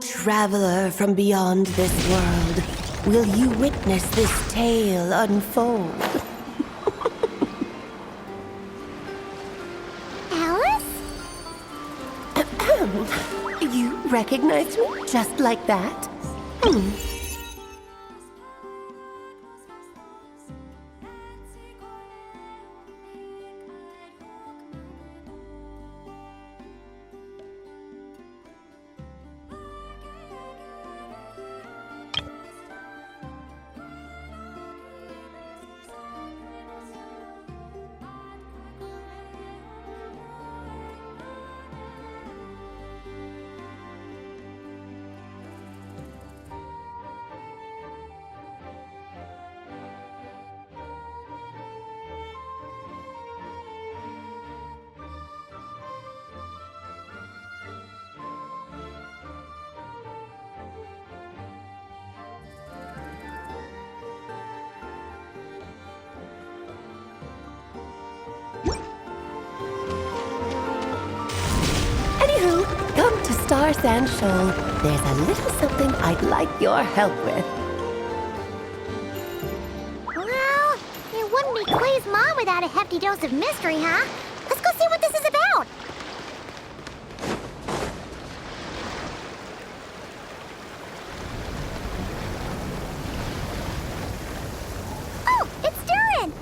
traveler from beyond this world, will you witness this tale unfold? Alice? You recognized me just like that? Anywho, come to Star Sand Shoal. There's a little something I'd like your help with. Well, it wouldn't be Clay's mom without a hefty dose of mystery, huh? Let's go see what this is about. Oh, it's Durin!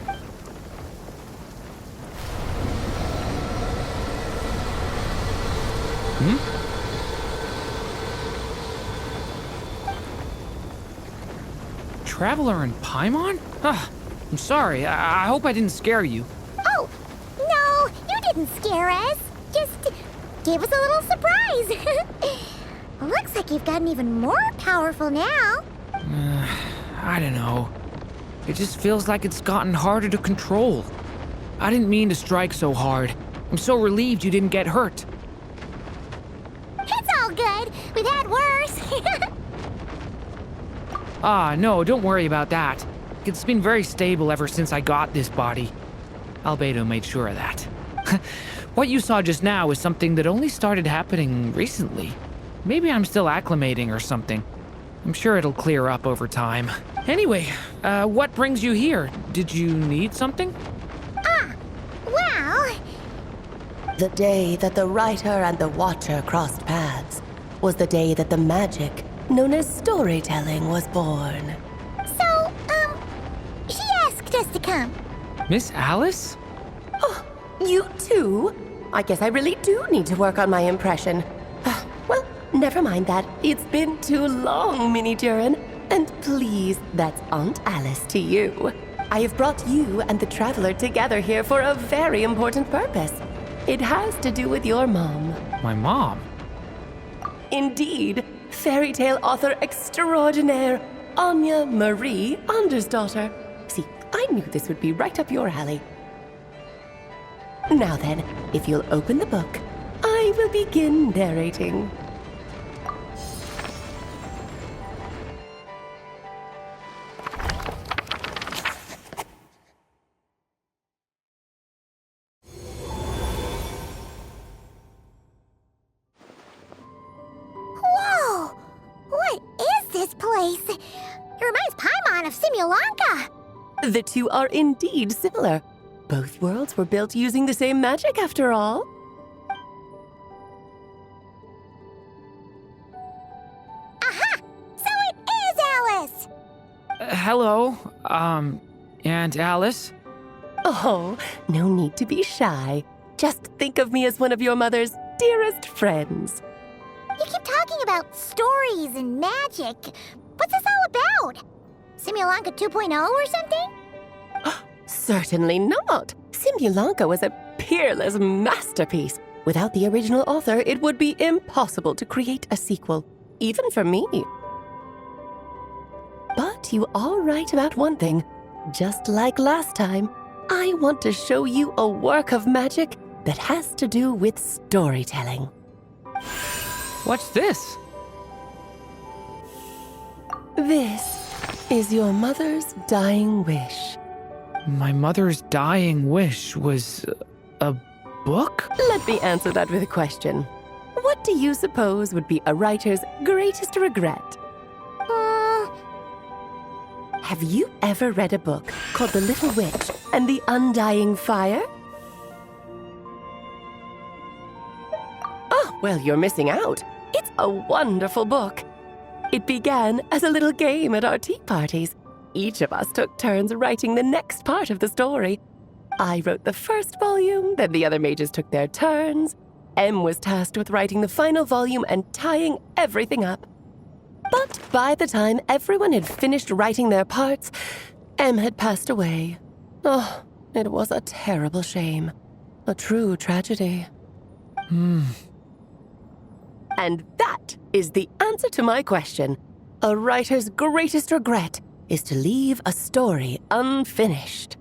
Traveler and Paimon? I'm sorry. I hope I didn't scare you. Oh, no, you didn't scare us. Just gave us a little surprise. Looks like you've gotten even more powerful now. I don't know. It just feels like it's gotten harder to control. I didn't mean to strike so hard. I'm so relieved you didn't get hurt. It's all good. We've had worse. No, don't worry about that. It's been very stable ever since I got this body. Albedo made sure of that. What you saw just now is something that only started happening recently. Maybe I'm still acclimating or something. I'm sure it'll clear up over time. Anyway, what brings you here? Did you need something? Well, The day that the writer and the watcher crossed paths was the day that the magic known as storytelling was born. so, she asked us to come. Miss Alice? Oh, you too? I guess I really do need to work on my impression. Well, never mind that. It's been too long, Mini Durin. And please, that's Aunt Alice to you. I have brought you and the Traveler together here for a very important purpose. It has to do with your mom. My mom? Indeed, fairy tale author extraordinaire, Anya Marie Andersdotter. See, I knew this would be right up your alley. Now then, if you'll open the book, I will begin narrating. Whoa! What is this place? It reminds Paimon of Simulanka. The two are indeed similar. Both worlds were built using the same magic, after all. Aha! So it is Alice! Hello, Aunt Alice? Oh, no need to be shy. Just think of me as one of your mother's dearest friends. You keep talking about stories and magic. What's this all about? Simulanka 2.0 or something? Certainly not. Simulanka was a peerless masterpiece. Without the original author, it would be impossible to create a sequel, even for me. But you are right about one thing. Just like last time, I want to show you a work of magic that has to do with storytelling. What's this? This is your mother's dying wish. My mother's dying wish was a book? Let me answer that with a question. what do you suppose would be a writer's greatest regret? Have you ever read a book called The Little Witch and the Undying Fire? Oh, well, you're missing out. It's a wonderful book. It began as a little game at our tea parties. Each of us took turns writing the next part of the story. I wrote the first volume, then the other mages took their turns. Em was tasked with writing the final volume and tying everything up. But by the time everyone had finished writing their parts, Em had passed away. Oh, it was a terrible shame. A true tragedy. And that is the answer to my question. A writer's greatest regret is to leave a story unfinished.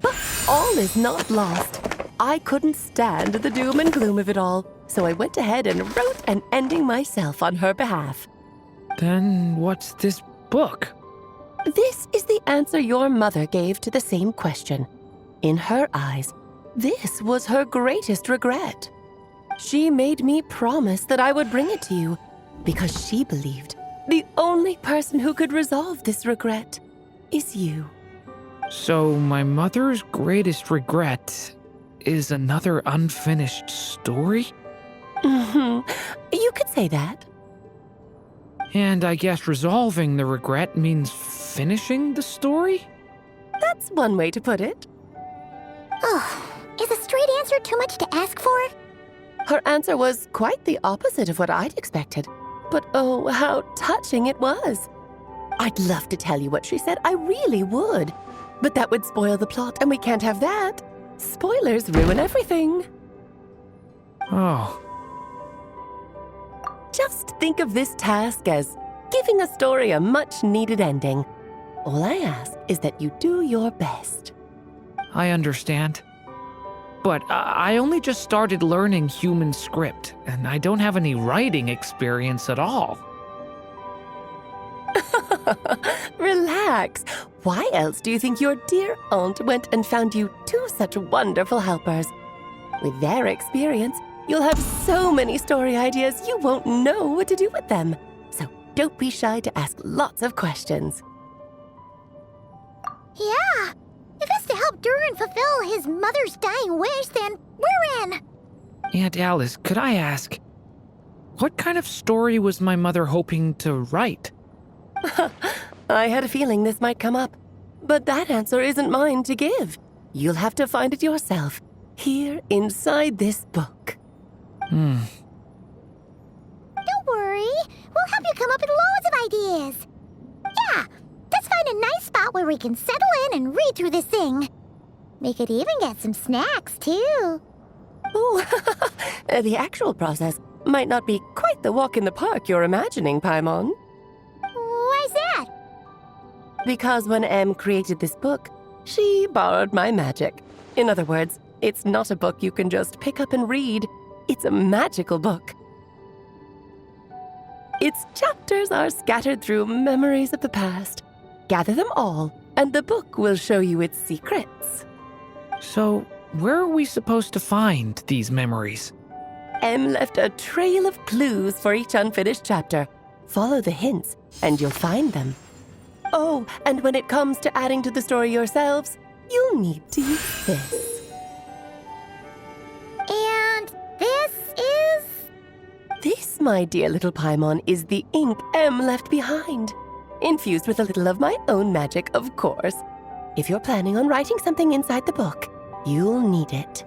But all is not lost. I couldn't stand the doom and gloom of it all, so I went ahead and wrote an ending myself on her behalf. Then what's this book? This is the answer your mother gave to the same question. In her eyes, this was her greatest regret. She made me promise that I would bring it to you because she believed the only person who could resolve this regret is you. So my mother's greatest regret is another unfinished story? You could say that. And I guess resolving the regret means finishing the story? That's one way to put it. Oh, is a straight answer too much to ask for? Her answer was quite the opposite of what I'd expected. But oh, how touching it was. I'd love to tell you what she said, I really would. But that would spoil the plot, and we can't have that. Spoilers ruin everything. Oh. Just think of this task as giving a story a much-needed ending. All I ask is that you do your best. I understand. But I only just started learning human script, and I don't have any writing experience at all. Relax. Why else do you think your dear aunt went and found you two such wonderful helpers? With their experience, you'll have so many story ideas you won't know what to do with them. So don't be shy to ask lots of questions. Yeah. If it's to help Durin fulfill his mother's dying wish, then we're in. Aunt Alice, could I ask, what kind of story was my mother hoping to write? I had a feeling this might come up, but that answer isn't mine to give. You'll have to find it yourself, here inside this book. Don't worry. We'll help you come up with loads of ideas. Yeah, let's find a nice spot where we can settle in and read through this thing. We could even get some snacks, too. Oh, the actual process might not be quite the walk in the park you're imagining, Paimon. Why's that? Because when Em created this book, she borrowed my magic. In other words, it's not a book you can just pick up and read. It's a magical book. Its chapters are scattered through memories of the past. Gather them all, and the book will show you its secrets. So, where are we supposed to find these memories? Em left a trail of clues for each unfinished chapter. Follow the hints, and you'll find them. Oh, and when it comes to adding to the story yourselves, you'll need to use this. And this is... This, my dear little Paimon, is the ink Em left behind. Infused with a little of my own magic, of course. If you're planning on writing something inside the book, you'll need it.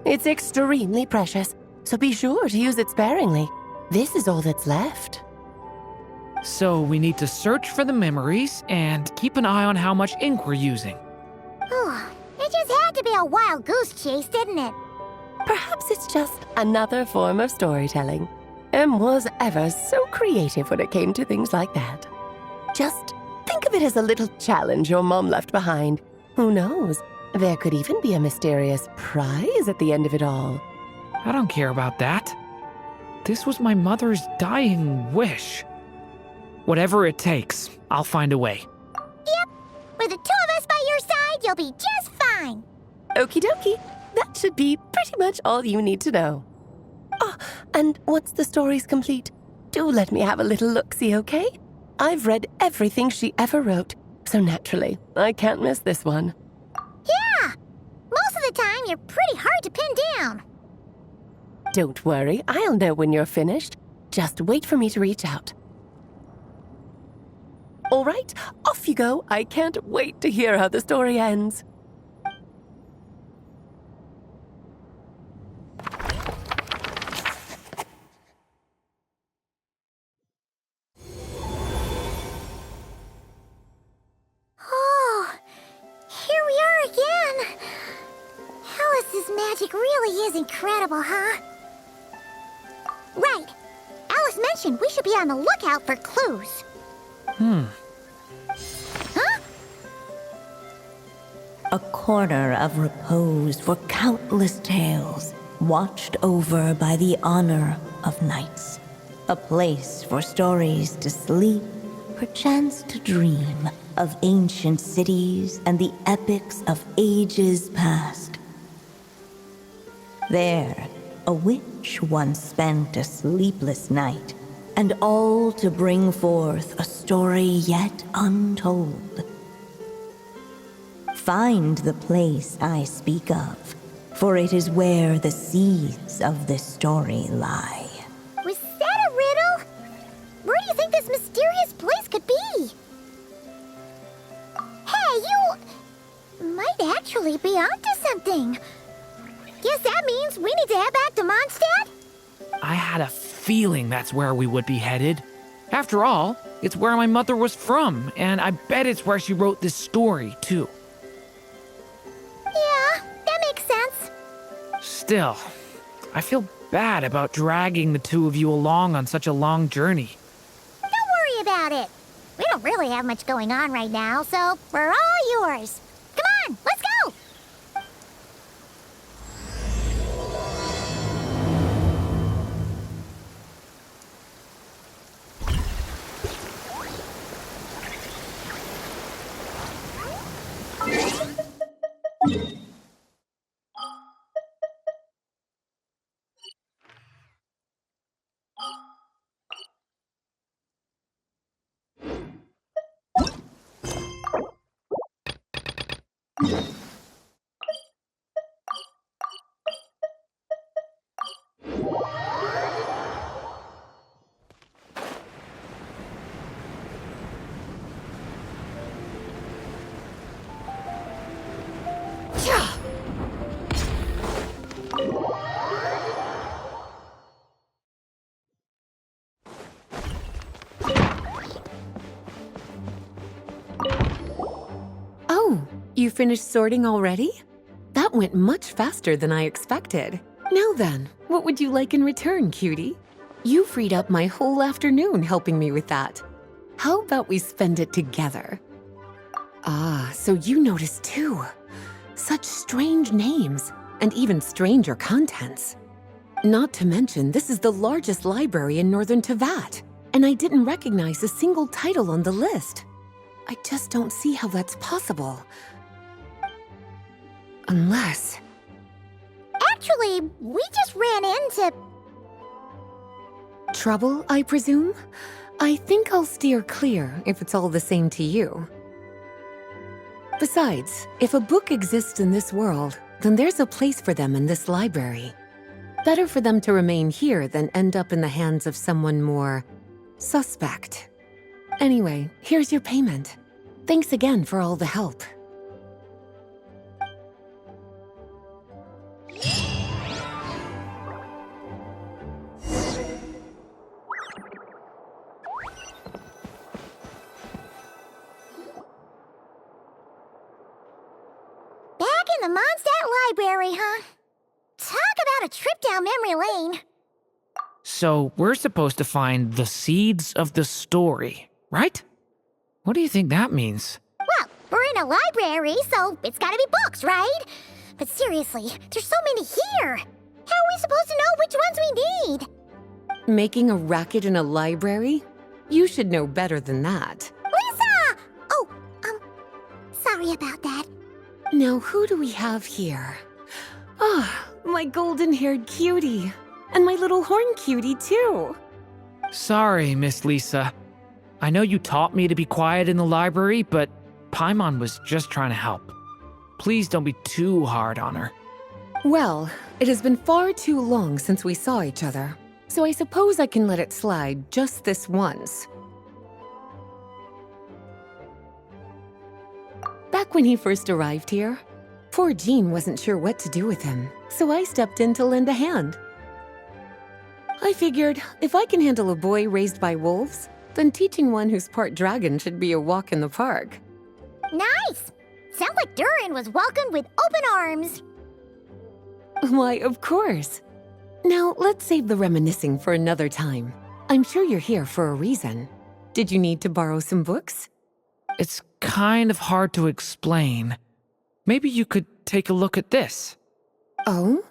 It's extremely precious, so be sure to use it sparingly. This is all that's left. So we need to search for the memories and keep an eye on how much ink we're using. Oh, it just had to be a wild goose chase, didn't it? Perhaps it's just another form of storytelling. Em was ever so creative when it came to things like that. Just think of it as a little challenge your mom left behind. Who knows? There could even be a mysterious prize at the end of it all. I don't care about that. This was my mother's dying wish. Whatever it takes, I'll find a way. Yep. With the two of us by your side, you'll be just fine. Okie dokie. that should be pretty much all you need to know. Oh, and once the story's complete, do let me have a little look-see, okay? I've read everything she ever wrote, so naturally, I can't miss this one. Yeah! Most of the time, you're pretty hard to pin down. Don't worry, I'll know when you're finished. Just wait for me to reach out. All right, off you go. I can't wait to hear how the story ends. Oh, here we are again. Alice's magic really is incredible, huh? Right. Alice mentioned we should be on the lookout for clues. Huh? A corner of repose for countless tales, watched over by the honor of knights. A place for stories to sleep, perchance to dream of ancient cities and the epics of ages past. There, a witch once spent a sleepless night, and all to bring forth a story yet untold. Find the place I speak of, for it is where the seeds of this story lie. Was that a riddle? Where do you think this mysterious place could be? Hey, you might actually be onto something. Guess that means we need to head back to Mondstadt? I had a feeling that's where we would be headed. After all, it's where my mother was from, and I bet it's where she wrote this story, too. Yeah, that makes sense. Still, I feel bad about dragging the two of you along on such a long journey. Don't worry about it. We don't really have much going on right now, so we're all yours. Come on, let's go! Oh, you finished sorting already? That went much faster than I expected. Now then, what would you like in return, cutie? You freed up my whole afternoon helping me with that. How about we spend it together? Ah, so you noticed too. Such strange names, and even stranger contents. Not to mention, this is the largest library in Northern Teyvat, and I didn't recognize a single title on the list. I just don't see how that's possible. Unless... Actually, we just ran into... Trouble, I presume? I think I'll steer clear if it's all the same to you. Besides, if a book exists in this world, then there's a place for them in this library. Better for them to remain here than end up in the hands of someone more... suspect. Anyway, here's your payment. Thanks again for all the help. Back in the Mondstadt Library, huh? Talk about a trip down memory lane. So, we're supposed to find the seeds of the story, right? What do you think that means? Well, we're in a library, so it's gotta be books, right? But seriously, there's so many here. How are we supposed to know which ones we need? Making a racket in a library? You should know better than that. Lisa! Oh, sorry about that. Now, who do we have here? Ah, my golden-haired cutie. And my little horn cutie, too. Sorry, Miss Lisa. I know you taught me to be quiet in the library, but Paimon was just trying to help. Please don't be too hard on her. Well, it has been far too long since we saw each other, so I suppose I can let it slide just this once. Back when he first arrived here, poor Jean wasn't sure what to do with him, so I stepped in to lend a hand. I figured if I can handle a boy raised by wolves, then teaching one who's part dragon should be a walk in the park. Nice! Sounds like Durin was welcomed with open arms. Why, of course. Now, let's save the reminiscing for another time. I'm sure you're here for a reason. Did you need to borrow some books? It's kind of hard to explain. Maybe you could take a look at this. Oh?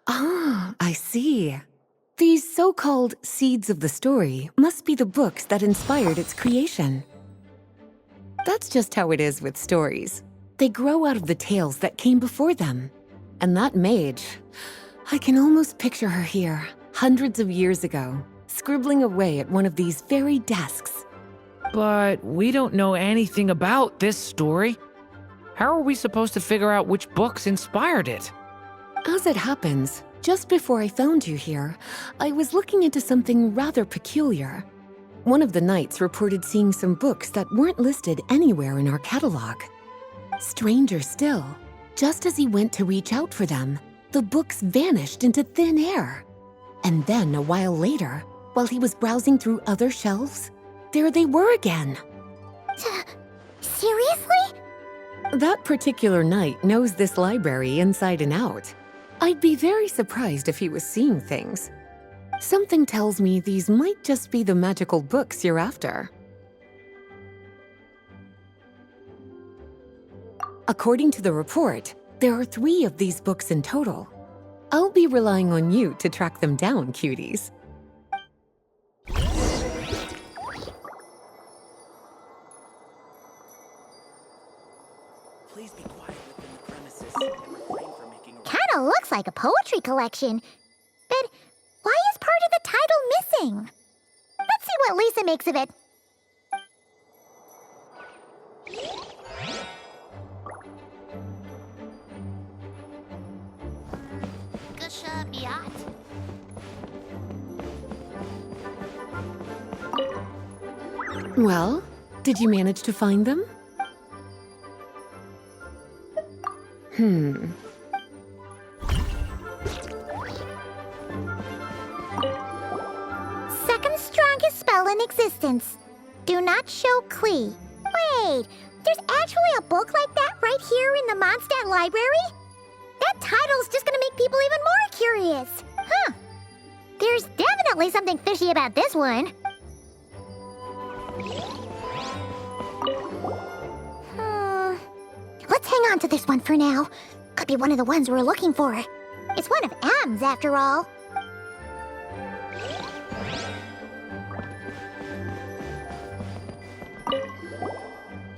Ah, I see. These so-called seeds of the story must be the books that inspired its creation. That's just how it is with stories. They grow out of the tales that came before them. And that mage, I can almost picture her here, hundreds of years ago, scribbling away at one of these very desks. But we don't know anything about this story. How are we supposed to figure out which books inspired it? As it happens, just before I found you here, I was looking into something rather peculiar. One of the knights reported seeing some books that weren't listed anywhere in our catalog. Stranger still, just as he went to reach out for them, the books vanished into thin air. And then a while later, while he was browsing through other shelves, there they were again. Seriously? That particular knight knows this library inside and out. I'd be very surprised if he was seeing things. Something tells me these might just be the magical books you're after. According to the report, there are 3 of these books in total. I'll be relying on you to track them down, cuties. Please be quiet within the premises and refrain from making a... Kinda looks like a poetry collection. But why is part of the title missing? Let's see what Lisa makes of it. Well, did you manage to find them? Second strongest spell in existence. Do not show Klee. Wait, there's actually a book like that right here in the Mondstadt library? That title's just gonna make people even more curious. Huh. There's definitely something fishy about this one. Let's hang on to this one for now. Could be one of the ones we're looking for. It's one of M's, after all.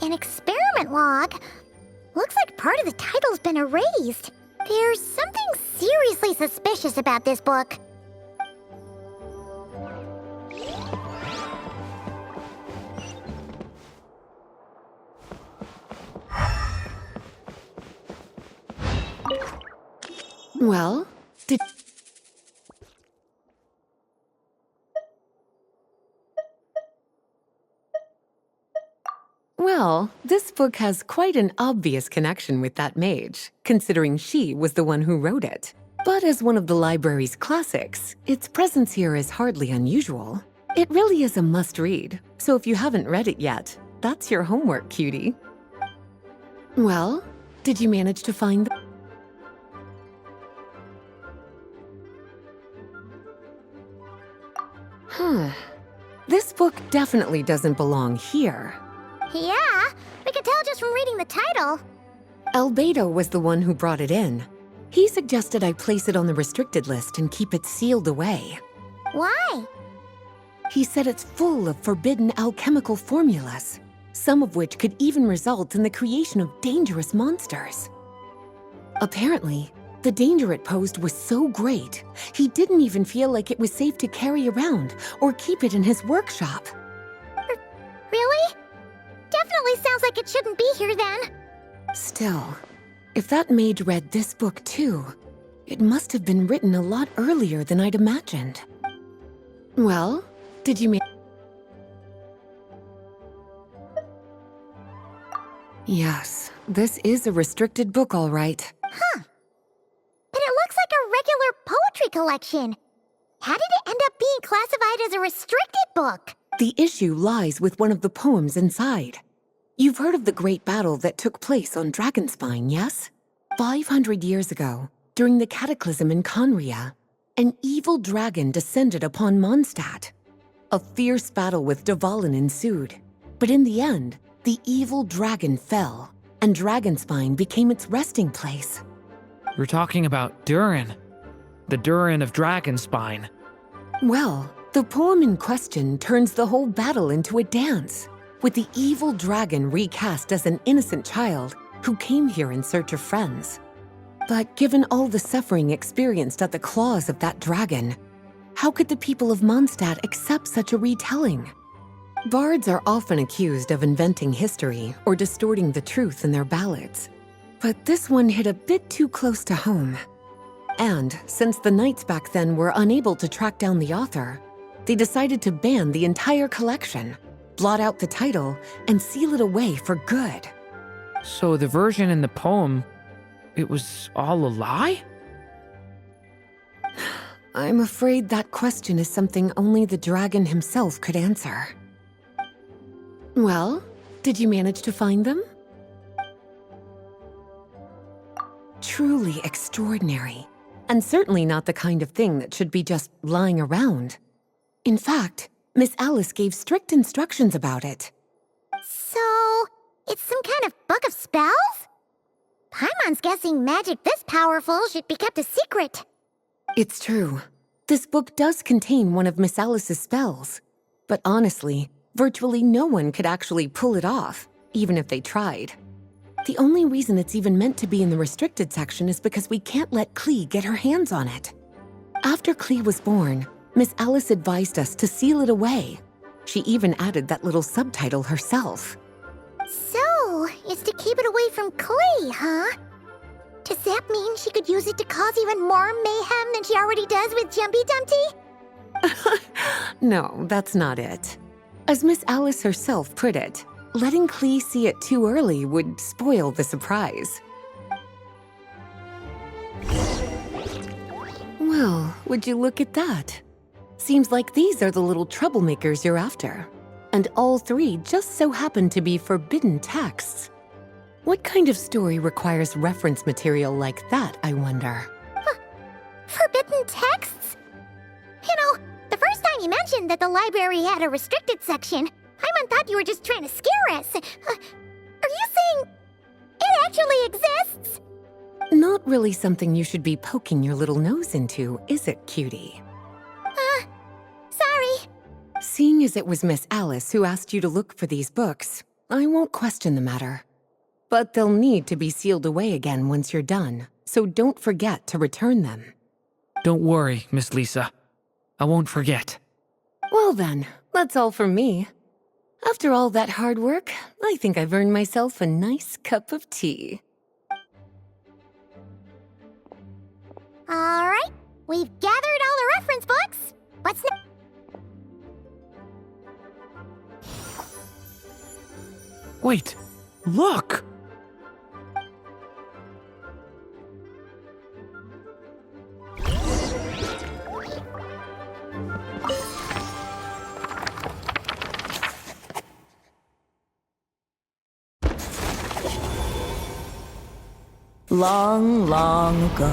An experiment log. Looks like part of the title's been erased. There's something seriously suspicious about this book. Well, Well, this book has quite an obvious connection with that mage, considering she was the one who wrote it. But as one of the library's classics, its presence here is hardly unusual. It really is a must-read, so if you haven't read it yet, that's your homework, cutie. Well, did you manage to find them? This book definitely doesn't belong here. Yeah, we can tell just from reading the title. Albedo was the one who brought it in. He suggested I place it on the restricted list and keep it sealed away. Why? He said it's full of forbidden alchemical formulas, some of which could even result in the creation of dangerous monsters. Apparently, the danger it posed was so great, he didn't even feel like it was safe to carry around or keep it in his workshop. Really? Definitely sounds like it shouldn't be here then. Still, if that mage read this book too, it must have been written a lot earlier than I'd imagined. Well, did you Yes, this is a restricted book, all right. But it looks like a regular poetry collection. How did it end up being classified as a restricted book? The issue lies with one of the poems inside. You've heard of the great battle that took place on Dragonspine, yes? 500 years ago, during the cataclysm in Conria, an evil dragon descended upon Mondstadt. A fierce battle with Dvalin ensued, but in the end, the evil dragon fell, and Dragonspine became its resting place. We're talking about Durin. The Durin of Dragonspine. Well, the poem in question turns the whole battle into a dance, with the evil dragon recast as an innocent child who came here in search of friends. But given all the suffering experienced at the claws of that dragon, how could the people of Mondstadt accept such a retelling? Bards are often accused of inventing history or distorting the truth in their ballads. But this one hit a bit too close to home. And since the knights back then were unable to track down the author, they decided to ban the entire collection, blot out the title, and seal it away for good. So the version in the poem, it was all a lie? I'm afraid that question is something only the dragon himself could answer. Well, did you manage to find them? Truly extraordinary, and certainly not the kind of thing that should be just lying around. In fact, Miss Alice gave strict instructions about it. So, it's some kind of book of spells? Paimon's guessing magic this powerful should be kept a secret. It's true. This book does contain one of Miss Alice's spells. But honestly, virtually no one could actually pull it off, even if they tried. The only reason it's even meant to be in the restricted section is because we can't let Klee get her hands on it. After Klee was born, Miss Alice advised us to seal it away. She even added that little subtitle herself. So, it's to keep it away from Klee, huh? Does that mean she could use it to cause even more mayhem than she already does with Jumpy Dumpty? No, that's not it. As Miss Alice herself put it, letting Klee see it too early would spoil the surprise. Well, would you look at that? Seems like these are the little troublemakers you're after. And all three just so happen to be forbidden texts. What kind of story requires reference material like that, I wonder? Forbidden texts? You know, the first time you mentioned that the library had a restricted section, Paimon thought you were just trying to scare us. Are you saying it actually exists? Not really something you should be poking your little nose into, is it, cutie? Sorry. Seeing as it was Miss Alice who asked you to look for these books, I won't question the matter. But they'll need to be sealed away again once you're done, so don't forget to return them. Don't worry, Miss Lisa. I won't forget. Well then, that's all from me. After all that hard work, I think I've earned myself a nice cup of tea. All right, we've gathered all the reference books. What's next? Wait, look! Long, long ago,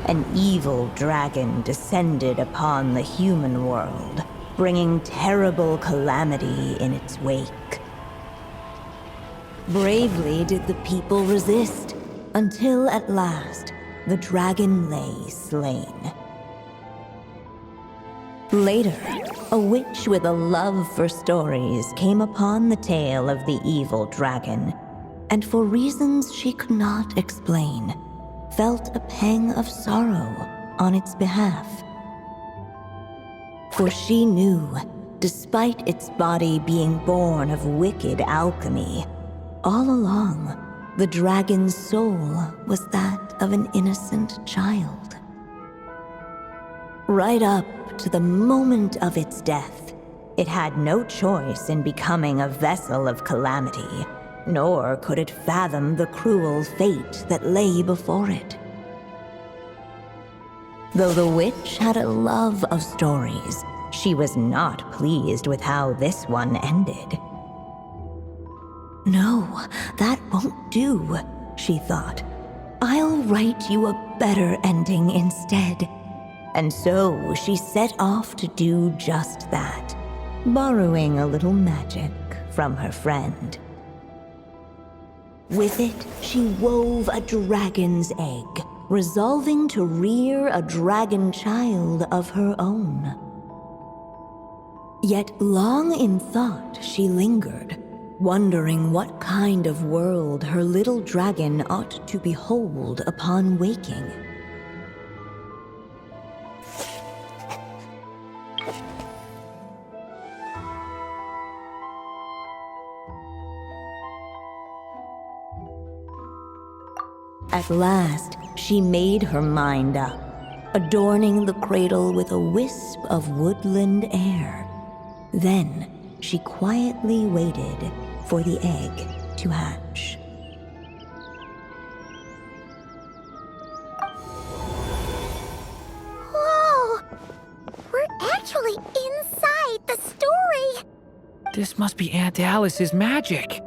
an evil dragon descended upon the human world, bringing terrible calamity in its wake. Bravely did the people resist, until at last, the dragon lay slain. Later, A witch with a love for stories came upon the tale of the evil dragon, and for reasons she could not explain, felt a pang of sorrow on its behalf. For she knew, despite its body being born of wicked alchemy, all along, the dragon's soul was that of an innocent child. Right up to the moment of its death, it had no choice in becoming a vessel of calamity, nor could it fathom the cruel fate that lay before it. Though the witch had a love of stories, she was not pleased with how this one ended. No, that won't do, she thought. I'll write you a better ending instead. And so she set off to do just that, borrowing a little magic from her friend. With it, she wove a dragon's egg, resolving to rear a dragon child of her own. Yet long in thought she lingered, wondering what kind of world her little dragon ought to behold upon waking. At last, she made her mind up, adorning the cradle with a wisp of woodland air. Then, she quietly waited for the egg to hatch. Whoa! We're actually inside the story! This must be Aunt Alice's magic.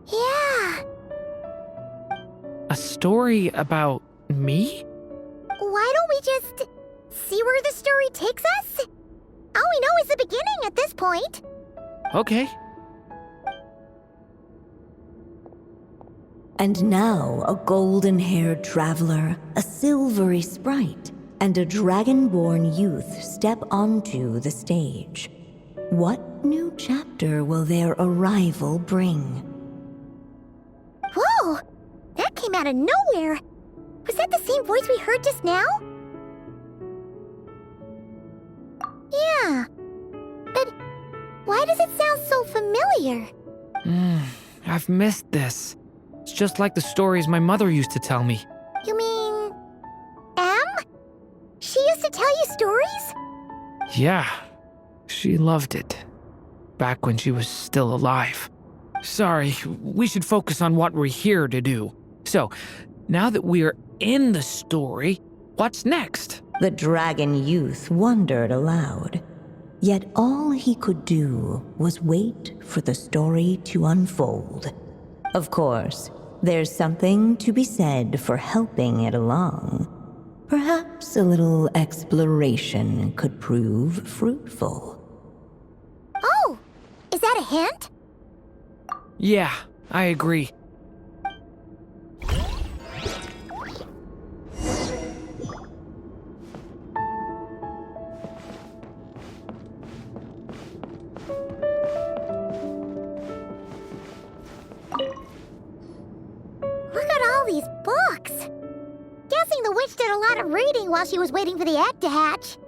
Yeah. A story about me? Why don't we just see where the story takes us? All we know is the beginning at this point. Okay. And now a golden-haired traveler, a silvery sprite, and a dragon-born youth step onto the stage. What new chapter will their arrival bring? Whoa! That came out of nowhere! Was that the same voice we heard just now? Yeah. But why does it sound so familiar? I've missed this. It's just like the stories my mother used to tell me. You mean... Em? She used to tell you stories? Yeah, she loved it. Back when she was still alive. Sorry, we should focus on what we're here to do. So, now that we're in the story, what's next? The dragon youth wondered aloud. Yet all he could do was wait for the story to unfold. Of course, there's something to be said for helping it along. Perhaps a little exploration could prove fruitful. Oh! Is that a hint? Yeah, I agree. Look at all these books! Guessing the witch did a lot of reading while she was waiting for the egg to hatch.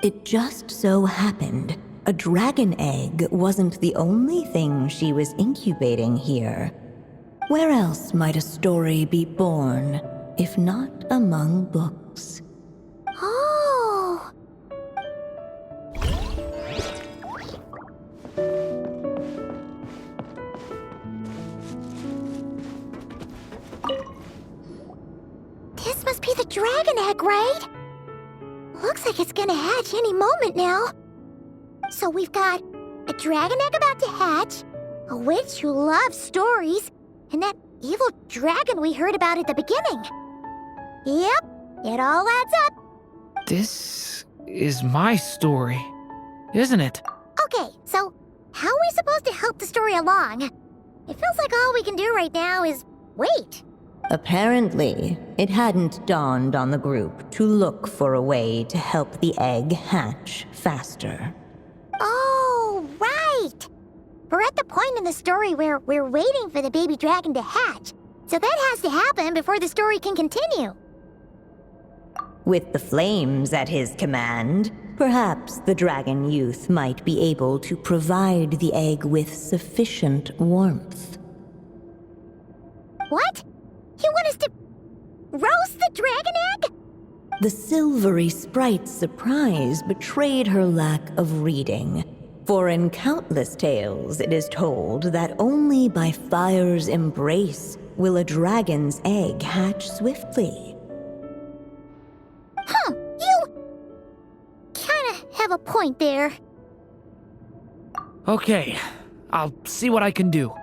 It just so happened a dragon egg wasn't the only thing she was incubating here. Where else might a story be born, if not among books? Oh! This must be the dragon egg, right? Looks like it's gonna hatch any moment now. So we've got a dragon egg about to hatch, a witch who loves stories, and that evil dragon we heard about at the beginning. Yep, it all adds up. This is my story, isn't it? Okay, so how are we supposed to help the story along? It feels like all we can do right now is wait. Apparently, it hadn't dawned on the group to look for a way to help the egg hatch faster. Oh, right! We're at the point in the story where we're waiting for the baby dragon to hatch. So that has to happen before the story can continue. With the flames at his command, perhaps the dragon youth might be able to provide the egg with sufficient warmth. What? You want us to roast the dragon egg? The silvery sprite's surprise betrayed her lack of reading. For in countless tales, it is told that only by fire's embrace will a dragon's egg hatch swiftly. Huh, you kinda have a point there. Okay, I'll see what I can do.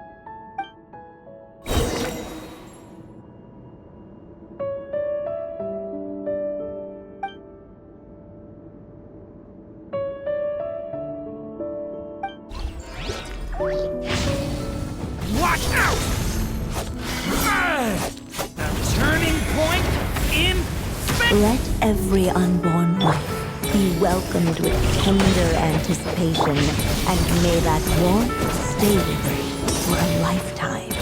Watch out! A turning point in space! Let every unborn life be welcomed with tender anticipation, and may that warmth stay with you for a lifetime.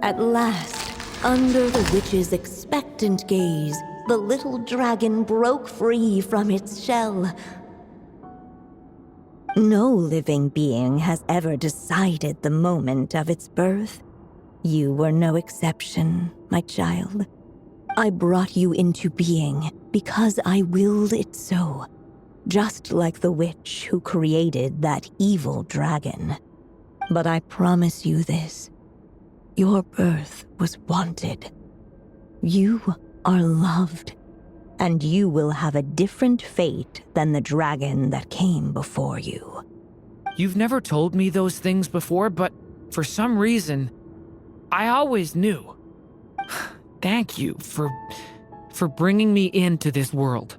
At last, under the witch's expectant gaze, the little dragon broke free from its shell. No living being has ever decided the moment of its birth. You were no exception, my child. I brought you into being because I willed it so, just like the witch who created that evil dragon. But I promise you this. Your birth was wanted. You are loved, and you will have a different fate than the dragon that came before you. You've never told me those things before, but for some reason, I always knew. Thank you for bringing me into this world.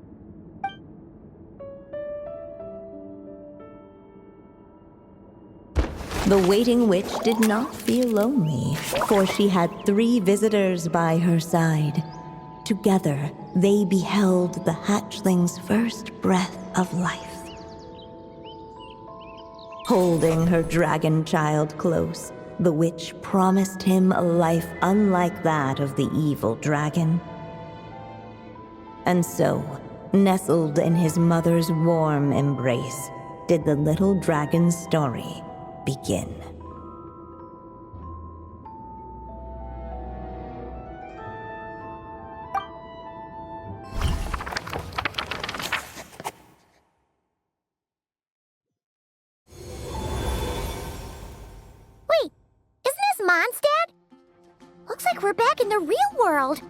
The waiting witch did not feel lonely, for she had 3 visitors by her side. Together, they beheld the hatchling's first breath of life. Holding her dragon child close, the witch promised him a life unlike that of the evil dragon. And so, nestled in his mother's warm embrace, did the little dragon's story begin. Wait, isn't this Mondstadt? Looks like we're back in the real world.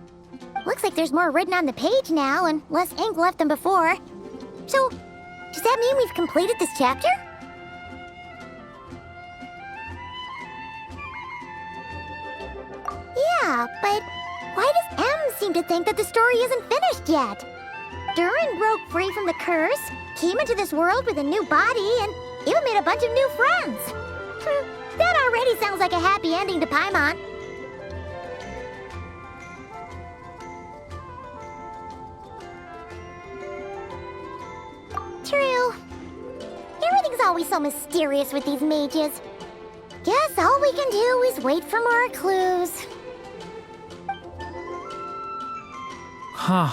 Looks like there's more written on the page now and less ink left than before. So, does that mean we've completed this chapter? Yeah, but why does M seem to think that the story isn't finished yet? Durin broke free from the curse, came into this world with a new body, and even made a bunch of new friends. That already sounds like a happy ending to Paimon. True. Everything's always so mysterious with these mages. Guess all we can do is wait for more clues. Huh.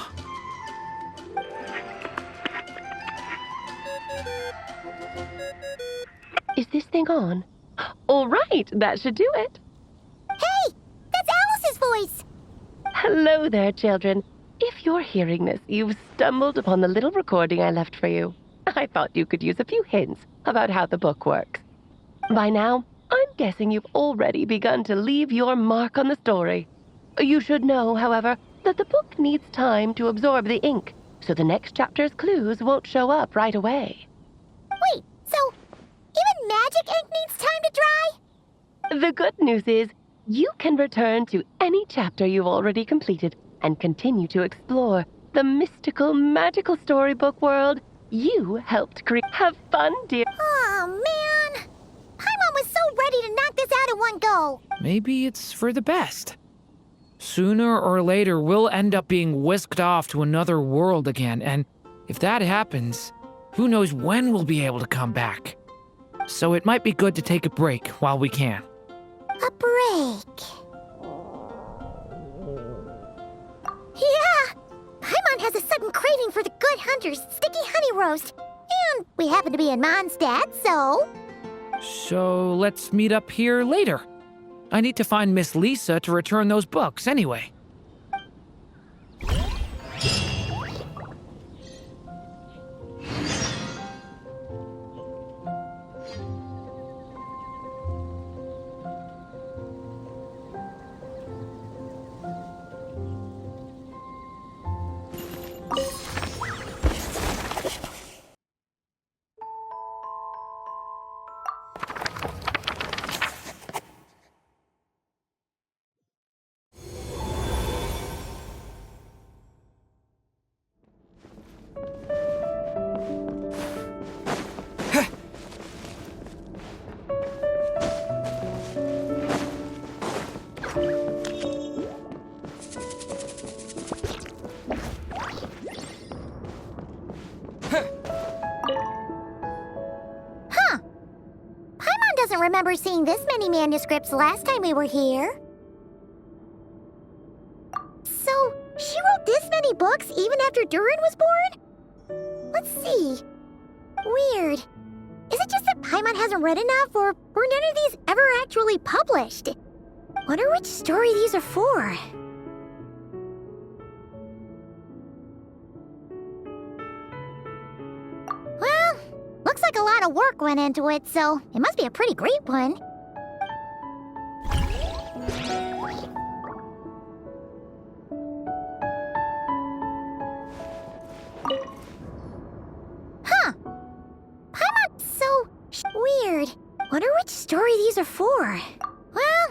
Is this thing on? All right, that should do it. Hey! That's Alice's voice! Hello there, children. If you're hearing this, you've stumbled upon the little recording I left for you. I thought you could use a few hints about how the book works. By now, I'm guessing you've already begun to leave your mark on the story. You should know, however, that the book needs time to absorb the ink, so the next chapter's clues won't show up right away. Wait, so even magic ink needs time to dry? The good news is, you can return to any chapter you've already completed and continue to explore the mystical, magical storybook world you helped create. Have fun, dear. Oh, man. Paimon ready to knock this out in one go. Maybe it's for the best. Sooner or later, we'll end up being whisked off to another world again, and if that happens, who knows when we'll be able to come back. So it might be good to take a break while we can. A break. Yeah! Paimon has a sudden craving for the Good Hunter's sticky honey roast. And we happen to be in Mondstadt, so... So let's meet up here later. I need to find Miss Lisa to return those books anyway. Doesn't remember seeing this many manuscripts last time we were here. So, she wrote this many books even after Durin was born? Let's see. Weird. Is it just that Paimon hasn't read enough, or were none of these ever actually published? Wonder which story these are for. Well, looks like a lot of work went into it, so it must be a pretty great one. Huh. Paimon's so weird. Wonder which story these are for. Well...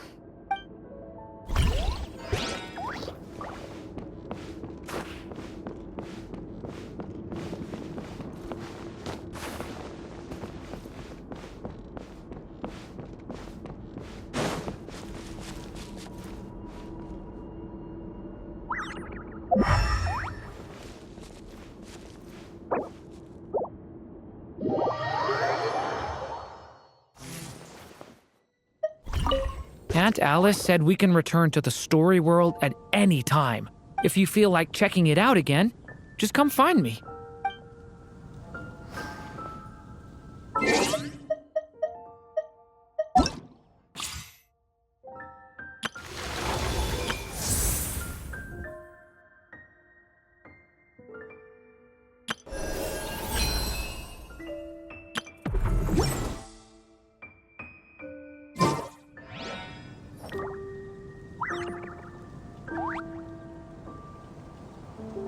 Aunt Alice said we can return to the story world at any time. If you feel like checking it out again, just come find me.